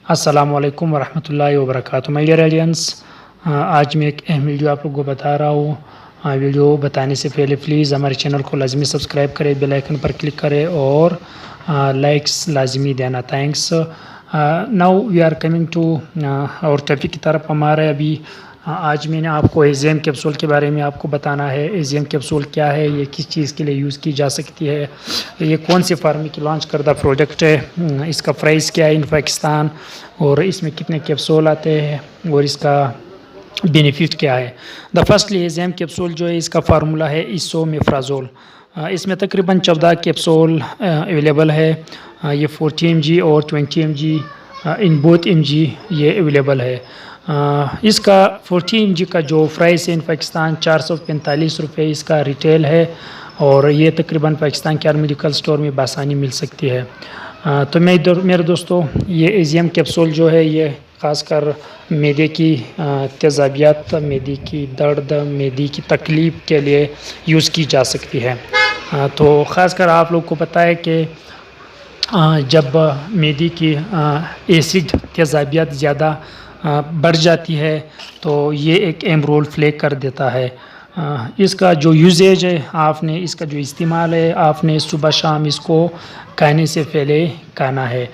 السلام علیکم ورحمۃ اللہ وبرکاتہ مائی ڈیئر ایڈینس، آج میں ایک اہم ویڈیو آپ لوگوں کو بتا رہا ہوں۔ ویڈیو بتانے سے پہلے پلیز ہمارے چینل کو لازمی سبسکرائب کریں، بیل آئیکن پر کلک کریں اور لائکس لازمی دینا۔ Thanks. Now we are coming to our topic کی طرف ہمارے ابھی آج میں نے آپ کو ایزیم کیپسول کے بارے میں آپ کو بتانا ہے۔ ایزیم کیپسول کیا ہے، یہ کس چیز کے لیے یوز کی جا سکتی ہے، یہ کون سی فارم کی لانچ کردہ پروڈکٹ ہے، اس کا پرائس کیا ہے ان پاکستان، اور اس میں کتنے کیپسول آتے ہیں اور اس کا بینیفٹ کیا ہے۔ دا فرسٹ ایزیم کیپسول جو ہے اس کا فارمولہ ہے اسومیفرازول۔ اس میں تقریباً 14 کیپسول اویلیبل ہے۔ یہ 40 mg اور 20 mg ان بوتھ mg یہ اویلیبل ہے۔ اس کا 40 mg کا جو پرائس ہے ان پاکستان 445 روپے اس کا ریٹیل ہے، اور یہ تقریباً پاکستان کے ہر میڈیکل سٹور میں بآسانی مل سکتی ہے۔ تو میرے دوستو، یہ ایزیم کیپسول جو ہے یہ خاص کر معدے کی تیزابیت، معدے کی درد، معدے کی تکلیف کے لیے یوز کی جا سکتی ہے۔ تو خاص کر آپ لوگ کو پتہ ہے کہ جب معدے کی ایسڈ تیزابیت زیادہ بڑھ جاتی ہے تو یہ ایک اہم رول پلے کر دیتا ہے۔ اس کا جو یوزیج ہے، آپ نے اس کا جو استعمال ہے، آپ نے صبح شام اس کو کھانے سے پہلے کھانا ہے۔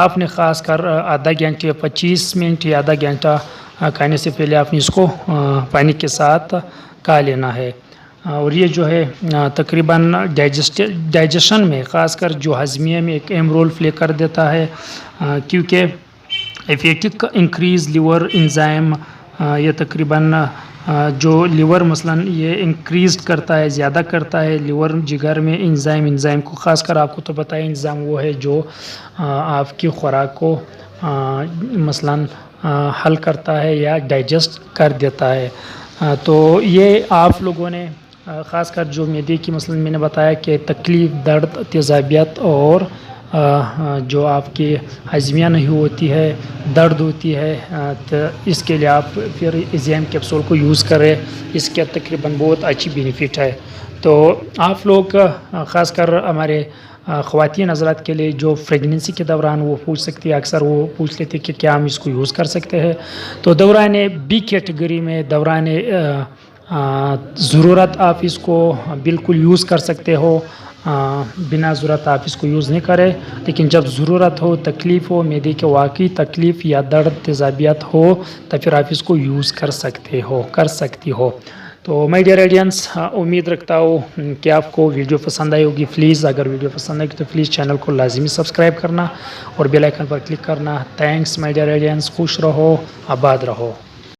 آپ نے خاص کر آدھا گھنٹے 25 منٹ یا آدھا گھنٹہ کھانے سے پہلے آپ نے اس کو پانی کے ساتھ کھا لینا ہے، اور یہ جو ہے تقریباً ڈائجیشن میں، خاص کر جو ہضمیے میں ایک اہم رول پلے کر دیتا ہے، کیونکہ ایفیکٹک انکریز لیور انزائم، یہ تقریباً جو لیور مثلاً یہ انکریز کرتا ہے، زیادہ کرتا ہے لیور جگر میں انزائم کو۔ خاص کر آپ کو تو پتہ ہے انزائم وہ ہے جو آپ کی خوراک کو مثلاً حل کرتا ہے یا ڈائجسٹ کر دیتا ہے۔ تو یہ آپ لوگوں نے خاص کر جو معدے کی مثلاً میں نے بتایا کہ تکلیف، درد، تیزابیت اور جو آپ کی ہضمیہ نہیں ہوتی ہے، درد ہوتی ہے، تو اس کے لیے آپ پھر ایزیم کیپسول کو یوز کریں۔ اس کے تقریباً بہت اچھی بینیفٹ ہے۔ تو آپ لوگ خاص کر ہمارے خواتین حضرات کے لیے جو پریگننسی کے دوران وہ پوچھ سکتی ہے، اکثر وہ پوچھ لیتے کہ کیا ہم اس کو یوز کر سکتے ہیں۔ تو دوران بی کیٹیگری میں، دوران ضرورت آپ اس کو بالکل یوز کر سکتے ہو، بنا ضرورت آپ اس کو یوز نہیں کریں، لیکن جب ضرورت ہو، تکلیف ہو، معدے کے واقعی تکلیف یا درد، تیزابیت ہو، تو پھر آپ اس کو یوز کر سکتے ہو، کر سکتی ہو۔ تو مائی ڈیئر ایڈینس، امید رکھتا ہوں کہ آپ کو ویڈیو پسند آئی ہوگی۔ پلیز اگر ویڈیو پسند آئی تو پلیز چینل کو لازمی سبسکرائب کرنا اور بیل آئیکن پر کلک کرنا۔ تھینکس مائی ڈیئر ایڈینس، خوش رہو، آباد رہو۔